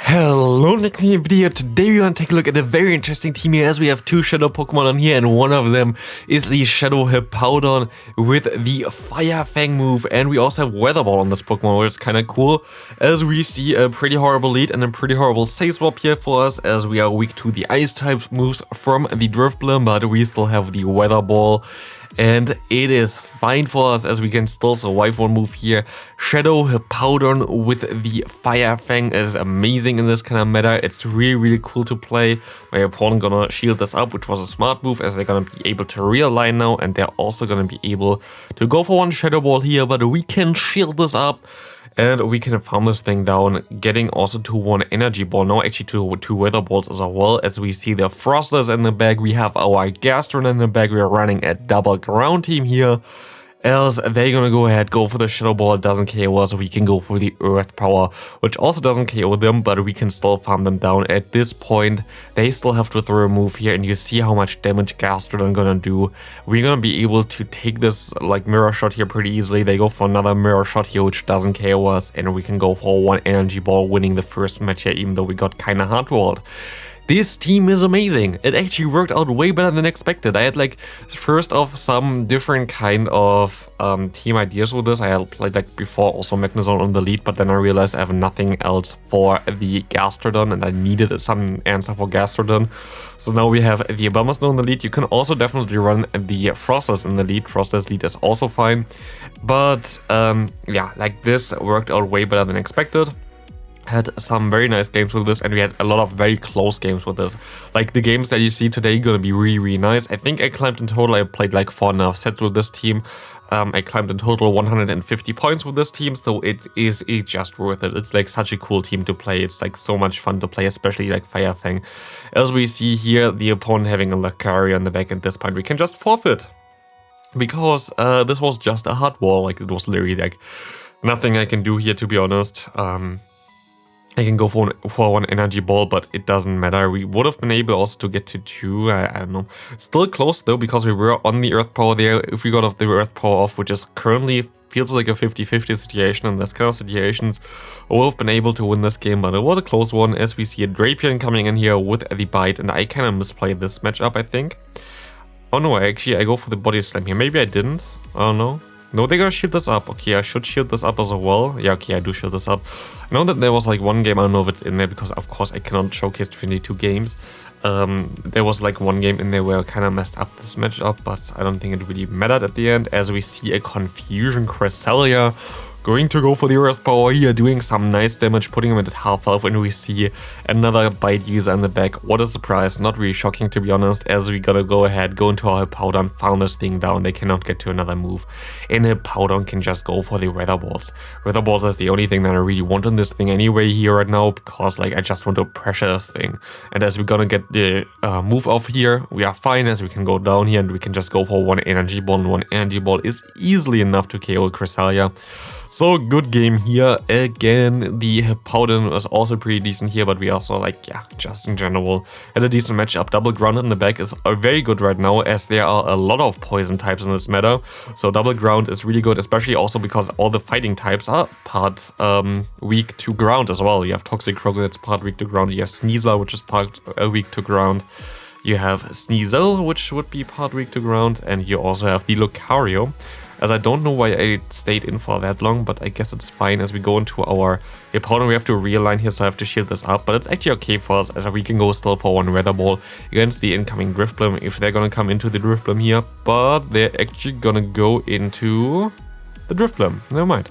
Hello, Nick in the video. Today we want to take a look at a very interesting team here, as we have two Shadow Pokemon on here, and one of them is the Shadow Hippowdon with the Fire Fang move, and we also have Weather Ball on this Pokemon, which is kind of cool, as we see a pretty horrible lead and a pretty horrible save swap here for us, as we are weak to the Ice type moves from the Drifblim, but we still have the Weather Ball. And it is fine for us, as we can still survive one move here. Shadow Hippowdon with the Fire Fang is amazing in this kind of meta. It's really cool to play. My opponent gonna shield this up, which was a smart move, as they're gonna be able to realign now, and they're also gonna be able to go for one Shadow Ball here, but we can shield this up. And we can farm this thing down, getting also to one Energy Ball, now actually to two Weather Balls as well, as we see the Frosters in the back, we have our Gastron in the back, we are running a double ground team here, else they're gonna go ahead, go for the Shadow Ball, it doesn't KO us, we can go for the Earth Power, which also doesn't KO them, but we can still farm them down. At this point, they still have to throw a move here, and you see how much damage Gastron gonna do. We're gonna be able to take this like Mirror Shot here pretty easily. They go for another Mirror Shot here, which doesn't KO us, and we can go for one Energy Ball, winning the first match here, even though we got kinda hard-rolled. This team is amazing. It actually worked out way better than expected. I had like first off some different kind of team ideas with this. I had played like before also Magnezone on the lead, but then I realized I have nothing else for the Gastrodon, and I needed some answer for Gastrodon. So now we have the Abomasnow in the lead. You can also definitely run the Frosters in the lead. Frosters lead is also fine. But yeah, like this worked out way better than expected. Had some very nice games with this, and we had a lot of very close games with this. Like the games that you see today gonna be really nice. I think I climbed in total, I played like 4.5 sets with this team. I climbed in total 150 points with this team, so it's just worth it. It's like such a cool team to play. It's like so much fun to play, especially like Fire Fang. As we see here, the opponent having a Lucario on the back at this point, we can just forfeit. Because this was just a hard wall, like it was literally like nothing I can do here, to be honest. I can go for one Energy Ball, but it doesn't matter. We would have been able also to get to two, I don't know. Still close though, because we were on the Earth Power there. If we got off the Earth Power off, which is currently feels like a 50-50 situation in this kind of situations, we would have been able to win this game, but it was a close one, as we see a Drapion coming in here with the Bite, and I kind of misplayed this matchup, I think. Oh no, I go for the Body Slam here. Maybe I didn't. I don't know. No, they're gonna shield this up. Okay, I should shield this up as well. Yeah, okay, I do shield this up. I know that there was like one game, I don't know if it's in there, because of course I cannot showcase 22 games. There was like one game in there where I kind of messed up this matchup, but I don't think it really mattered at the end, as we see a Confusion Cresselia going to go for the Earth Power here, doing some nice damage, putting him at half health, and we see another Bite user in the back. What a surprise, not really shocking to be honest, as we gotta go ahead, go into our Hippowdon, found this thing down, they cannot get to another move, and Hippowdon can just go for the Weather Balls. Weather Balls is the only thing that I really want on this thing anyway here right now, because like I just want to pressure this thing, and as we're gonna get the move off here, we are fine, as we can go down here, and we can just go for one Energy Ball, and one Energy Ball is easily enough to KO Cresselia. So good game here. Again, the Hippowdon was also pretty decent here, but we also like, yeah, just in general had a decent matchup. Double Ground in the back is very good right now, as there are a lot of poison types in this meta. So Double Ground is really good, especially also because all the fighting types are part weak to ground as well. You have Toxic Croak that's part weak to ground. You have Sneasel, which is part weak to ground. You have Sneasel, which would be part weak to ground, and you also have the Lucario. As I don't know why I stayed in for that long, but I guess it's fine. As we go into our opponent, we have to realign here, so I have to shield this up. But it's actually okay for us, as we can go still for one Weather Ball against the incoming Drifblim, if they're gonna come into the Drifblim here. But they're actually gonna go into the Drifblim. Never mind.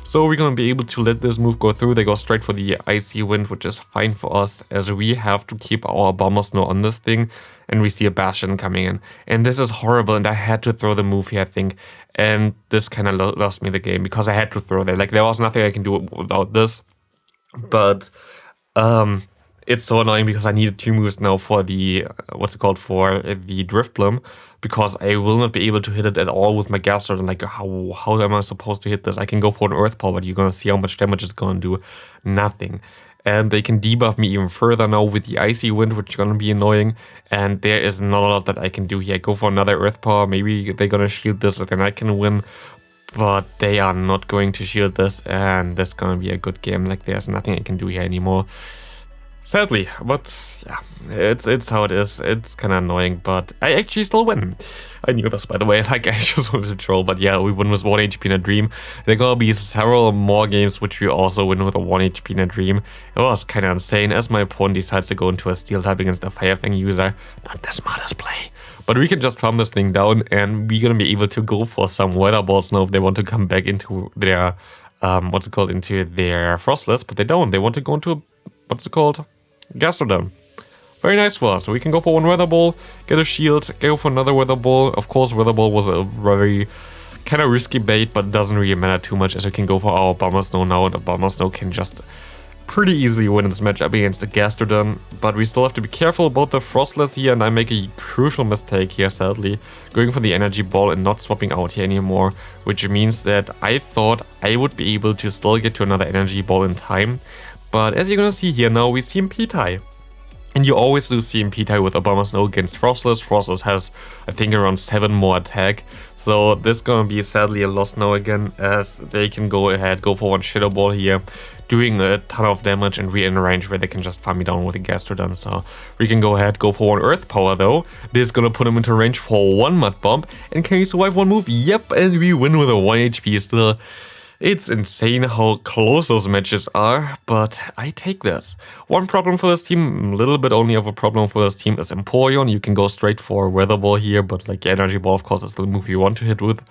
So we're gonna be able to let this move go through. They go straight for the Icy Wind, which is fine for us, as we have to keep our Abomasnow on this thing. And we see a Bastion coming in. And this is horrible, and I had to throw the move here, I think. And this kind of lost me the game, because I had to throw that. Like, there was nothing I can do without this. But it's so annoying, because I needed two moves now for the, for the Drifblim, because I will not be able to hit it at all with my Gastrodon. Like, how am I supposed to hit this? I can go for an Earth Power, but you're gonna see how much damage it's gonna do. Nothing. And they can debuff me even further now with the Icy Wind, which is gonna be annoying. And there is not a lot that I can do here. Go for another Earth Power, maybe they're gonna shield this, and then I can win. But they are not going to shield this, and this is gonna be a good game. Like, there's nothing I can do here anymore. Sadly, but yeah, it's how it is. It's kind of annoying, but I actually still win. I knew this, by the way, like I just wanted to troll, but yeah, we win with 1 HP in a dream. There are gonna be several more games which we also win with a 1 HP in a dream. It was kind of insane as my opponent decides to go into a steel type against a Fire Fang user. Not the smartest play. But we can just farm this thing down and we're gonna be able to go for some weather balls now if they want to come back into their, into their Frostless, but they don't. They want to go into, Gastrodon. Very nice for us. So we can go for 1 weather ball, get a shield, go for another weather ball. Of course, weather ball was a very kind of risky bait, but doesn't really matter too much as we can go for our Bomber Snow now, and the Bomber Snow can just pretty easily win this matchup against the Gastrodon. But we still have to be careful about the Frostless here, and I make a crucial mistake here, sadly, going for the energy ball and not swapping out here anymore, which means that I thought I would be able to still get to another energy ball in time. But as you're gonna see here now, we CMP tie. And you always lose CMP tie with a Bomber Snow against Frostless. Frostless has, I think, around 7 more attack. So this is gonna be sadly a loss now again, as they can go ahead, go for 1 Shadow Ball here, doing a ton of damage, and we're in a range where they can just farm me down with a Gastrodon. So we can go ahead, go for 1 Earth Power though. This is gonna put him into range for 1 Mud Bomb. And can he survive 1 move? Yep, and we win with a 1 HP still. It's insane how close those matches are, but I take this. One problem for this team, a little bit only of a problem for this team, is Empoleon. You can go straight for Weather Ball here, but like Energy Ball, of course, is the move you want to hit with.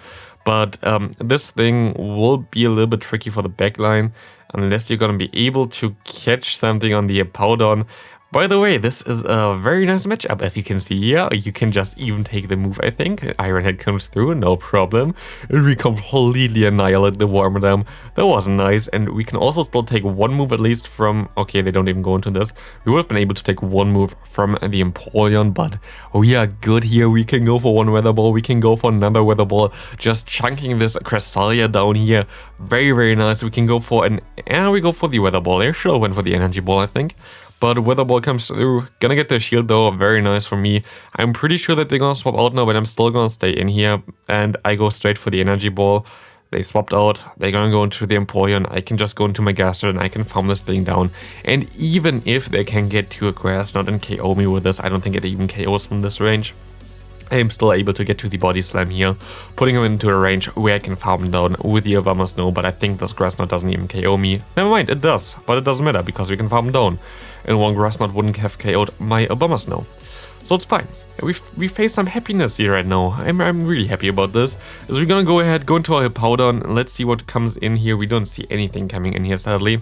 But this thing will be a little bit tricky for the backline, unless you're gonna be able to catch something on the Hippowdon. By the way, this is a very nice matchup, as you can see here. You can just even take the move, I think. Iron Head comes through, no problem. And we completely annihilate the Wormadam. That was nice. And we can also still take 1 move at least from... Okay, they don't even go into this. We would have been able to take 1 move from the Empoleon, but we are good here. We can go for 1 Weather Ball. We can go for another Weather Ball. Just chunking this Cresselia down here. Very, very nice. We can go for an... And we go for the Weather Ball. I should have went for the Energy Ball, I think. But Weather Ball comes through. Gonna get the shield though, very nice for me. I'm pretty sure that they're gonna swap out now, but I'm still gonna stay in here. And I go straight for the Energy Ball. They swapped out. They're gonna go into the Empoleon. I can just go into my Gastrodon and I can farm this thing down. And even if they can get to a Grass Knot and KO me with this, I don't think it even KOs from this range. I am still able to get to the Body Slam here, putting him into a range where I can farm him down with the Bomber Snow, but I think this Grass Knot doesn't even KO me. Never mind, it does, but it doesn't matter because we can farm him down. And 1 Grass Knot wouldn't have KO'd my Bomber Snow. So it's fine. We face some happiness here right now. I'm really happy about this. So we're gonna go ahead, go into our Hippowdon. Let's see what comes in here. We don't see anything coming in here, sadly.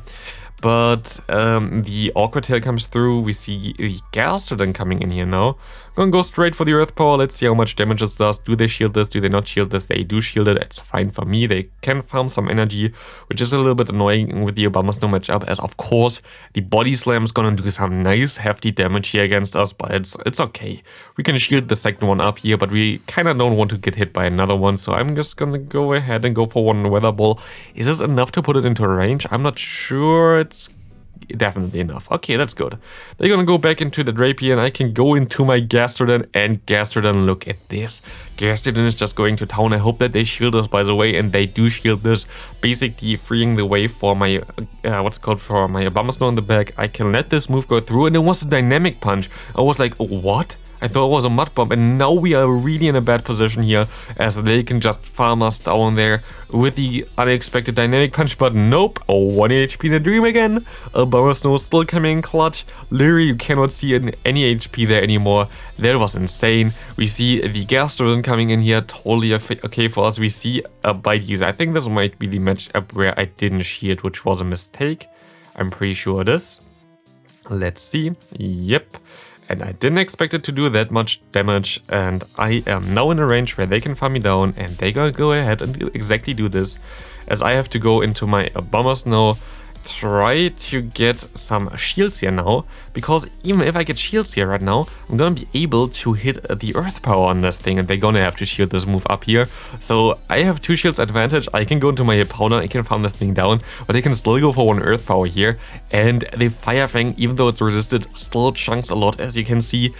But the Awkward Tail comes through. We see the Gastrodon coming in here now. Gonna go straight for the Earth Power. Let's see how much damage it does. Do they shield this? Do they not shield this? They do shield it. It's fine for me. They can farm some energy, which is a little bit annoying with the Bomber Snow matchup, as of course the Body Slam is gonna do some nice hefty damage here against us, but it's okay. We can shield the second one up here, but we kind of don't want to get hit by another one, so I'm just gonna go ahead and go for 1 Weather Ball. Is this enough to put it into a range? I'm not sure. It's definitely enough. Okay, that's good. They're gonna go back into the Drapier and I can go into my Gastrodon, and Gastrodon, look at this. Gastrodon is just going to town. I hope that they shield us, by the way, and they do shield this, basically freeing the way for my, for my Bomber Snow in the back. I can let this move go through, and it was a Dynamic Punch. I was like, what? I thought it was a Mud Bomb, and now we are really in a bad position here, as they can just farm us down there with the unexpected Dynamic Punch, but nope, a 1 HP in a dream again. A Bomber Snow still coming in clutch. Literally, you cannot see any HP there anymore. That was insane. We see the Gastrodon coming in here, totally okay for us. We see a Bite user. I think this might be the matchup where I didn't shield, which was a mistake. I'm pretty sure it is. Let's see. Yep. And I didn't expect it to do that much damage, and I am now in a range where they can farm me down, and they're gonna go ahead and exactly do this, as I have to go into my Bomber Snow, try to get some shields here now, because even if I get shields here right now, I'm gonna be able to hit the Earth Power on this thing, and they're gonna have to shield this move up here. So I have 2 shields advantage. I can go into my Hippowdon, I can farm this thing down, but I can still go for 1 Earth Power here, and the Fire Fang, even though it's resisted, still chunks a lot, as you can see.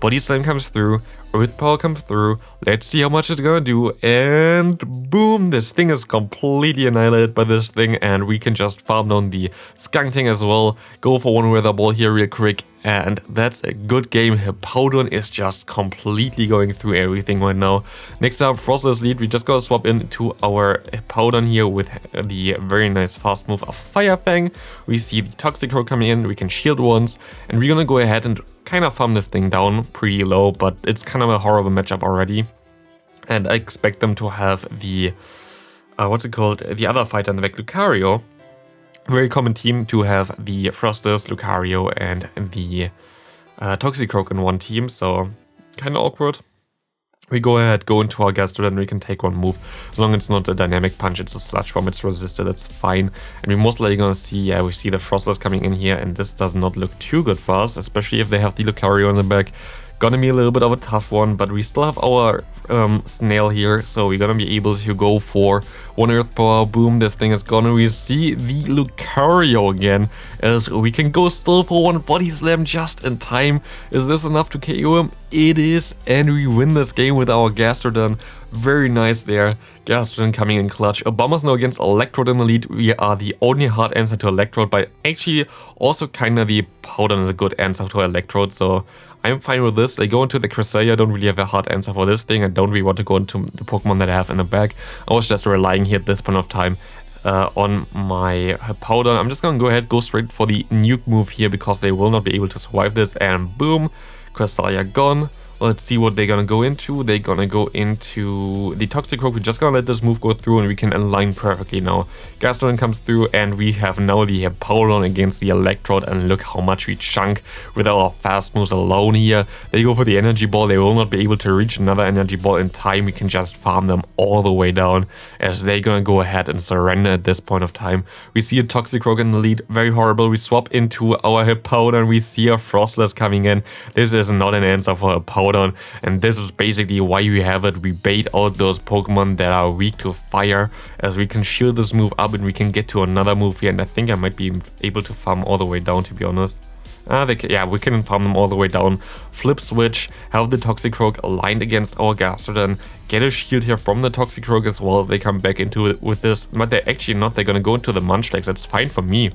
Body Slam comes through, Earth Power comes through, let's see how much it's gonna do, and boom, this thing is completely annihilated by this thing, and we can just farm down the Skunk Tank as well, go for one Weather Ball here real quick, and that's a good game. Hippowdon is just completely going through everything right now. Next up, Frostless lead, we just gotta swap into our Hippowdon here with the very nice fast move of Fire Fang. We see the Toxic Rogue coming in, we can shield once, and we're gonna go ahead and kind of farm this thing down pretty low, but it's kind of a horrible matchup already. And I expect them to have the, what's it called, the other fighter in the back, Lucario. Very common team to have the Frosters, Lucario, and the Toxic Rogue in one team, so kind of awkward. We go ahead, go into our Gastrodon, and we can take one move. As long as it's not a dynamic punch, it's a sludge bomb, it's resisted, it's fine. And we're most likely gonna see, yeah, we see the Frostless coming in here, and this does not look too good for us, especially if they have the Lucario in the back. Gonna be a little bit of a tough one, but we still have our Snail here, so we're gonna be able to go for one Earth Power. Boom, this thing is gone. We see the Lucario again, as we can go still for one Body Slam just in time. Is this enough to KO him? It is, and we win this game with our Gastrodon. Very nice there. Gastrodon coming in clutch. Bombers now against Electrode in the lead. We are the only hard answer to Electrode, but actually also kind of the Hippowdon is a good answer to Electrode, so I'm fine with this. They go into the Cresselia, I don't really have a hard answer for this thing. I don't really want to go into the Pokemon that I have in the back. I was just relying here at this point of time on my Hippowdon. I'm just gonna go ahead, go straight for the nuke move here because they will not be able to survive this, and boom, Cresselia gone. Let's see what they're gonna go into. They're gonna go into the Toxic Rogue. We're just gonna let this move go through and we can align perfectly now. Gastrodon comes through and we have now the Hippowdon against the Electrode, and look how much we chunk with our fast moves alone here. They go for the Energy Ball. They will not be able to reach another Energy Ball in time. We can just farm them all the way down as they're gonna go ahead and surrender at this point of time. We see a Toxic Rogue in the lead. Very horrible. We swap into our Hippowdon. We see a Frostless coming in. This is not an answer for Hippowdon. And this is basically why we have it. We bait out those Pokemon that are weak to fire, as we can shield this move up and we can get to another move here, and I think I might be able to farm all the way down, to be honest. Yeah, we can farm them all the way down. Flip switch, have the Toxic Rogue aligned against our Gastrodon, get a shield here from the Toxic Rogue as well. They come back into it with this, but they're actually not. They're gonna go into the Munchlax. That's fine for me.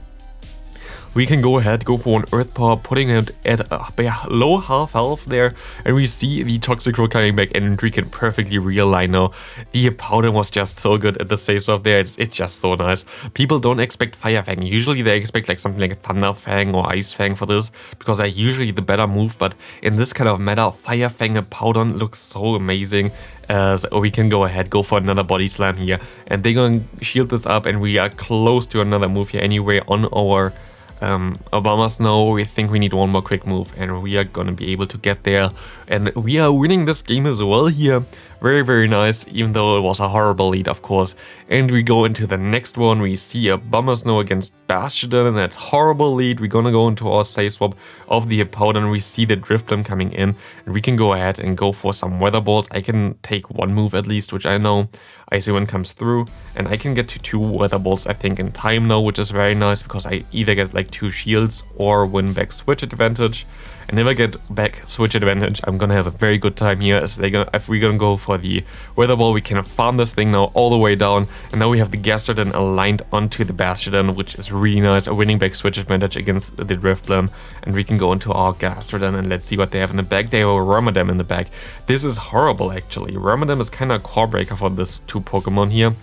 We can go ahead, go for an Earth Power, putting it at a low half health there, and we see the Toxic Rogue coming back, and we can perfectly realign now. The Hippowdon was just so good at the save swap there, it's just so nice. People don't expect Fire Fang. Usually they expect like something like a Thunder Fang or Ice Fang for this, because they're usually the better move, but in this kind of meta, Fire Fang Hippowdon looks so amazing, as we can go ahead, go for another Body Slam here, and they're gonna shield this up, and we are close to another move here anyway on our Obama's now. We think we need one more quick move and we are gonna be able to get there, and we are winning this game as well here. Very, very nice, even though it was a horrible lead, of course. And we go into the next one. We see a Bomber Snow against Bastiodon, and that's horrible lead. We're gonna go into our save swap of the Hippowdon. We see the Drifblim coming in, and we can go ahead and go for some Weather Balls. I can take one move at least, which I know. Icy Wind comes through, and I can get to 2 Weather Balls, I think, in time now, which is very nice, because I either get like 2 shields or win back switch advantage. And if I get back switch advantage, I'm gonna have a very good time here, as if we're gonna go for the Weather Ball, we can farm this thing now all the way down, and now we have the Gastrodon aligned onto the Bastiodon, which is really nice, a winning back switch advantage against the Drifblim, and we can go into our Gastrodon, and let's see what they have in the back. They have a Wormadam in the back. This is horrible, actually. Wormadam is kind of a core breaker for this 2 Pokemon here.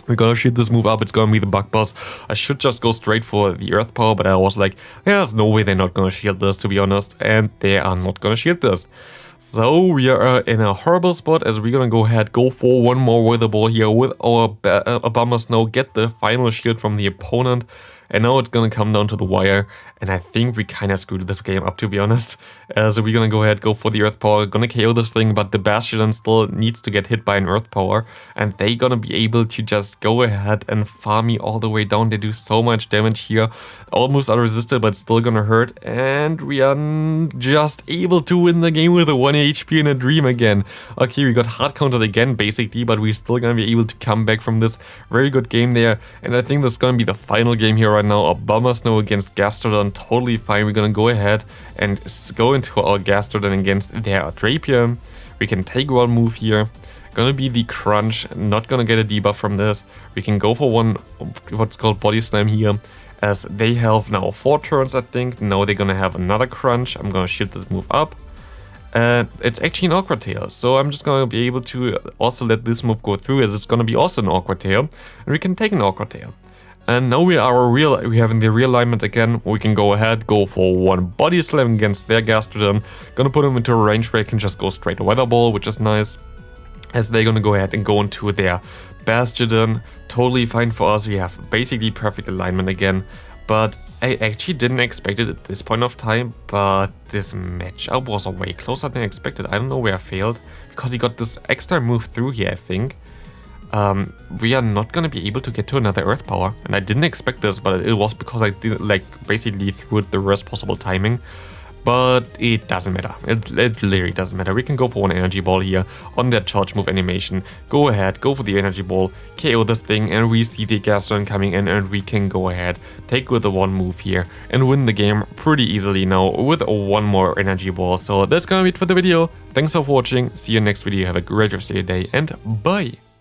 We're gonna shoot this move up, it's gonna be the Bug Boss. I should just go straight for the Earth Power, but I was like, there's no way they're not gonna shield this, to be honest, and they are not gonna shield this. So we are in a horrible spot, as we're gonna go ahead, go for one more Weather Ball here with our Bomber Snow, get the final shield from the opponent. And now it's gonna come down to the wire, and I think we kind of screwed this game up, to be honest. So we're gonna go ahead, go for the Earth Power, gonna KO this thing, but the Bastiodon still needs to get hit by an Earth Power, and they're gonna be able to just go ahead and farm me all the way down. They do so much damage here. All moves are resisted, but still gonna hurt, and we are just able to win the game with a 1 HP in a dream again. Okay, we got hard countered again, basically, but we're still gonna be able to come back from this very good game there, and I think that's gonna be the final game here right now. A Bomber Snow against Gastrodon, totally fine. We're gonna go ahead and go into our Gastrodon against their Drapion. We can take one move here. Gonna be the crunch, not gonna get a debuff from this. We can go for one, what's called Body Slam here, as they have now 4 turns, I think. Now they're gonna have another crunch. I'm gonna shield this move up. And it's actually an Awkward Tail, so I'm just gonna be able to also let this move go through, as it's gonna be also an Awkward Tail, and we can take an Awkward Tail. And now we have in the realignment again. We can go ahead, go for one Body Slam against their Gastrodon. Gonna put them into a range where I can just go straight to Weather Ball, which is nice, as they're gonna go ahead and go into their Bastiodon. Totally fine for us. We have basically perfect alignment again. But I actually didn't expect it at this point of time, but this matchup was way closer than I expected. I don't know where I failed, because he got this extra move through here, I think. We are not gonna be able to get to another Earth Power, and I didn't expect this, but it was because I did basically threw it the worst possible timing. But it doesn't matter. It literally doesn't matter. We can go for one Energy Ball here on that charge move animation. Go ahead, go for the Energy Ball, KO this thing, and we see the Gastrodon coming in, and we can go ahead, take with the one move here, and win the game pretty easily now with one more Energy Ball. So that's gonna be it for the video. Thanks for watching. See you next video. Have a great rest of your day, and bye!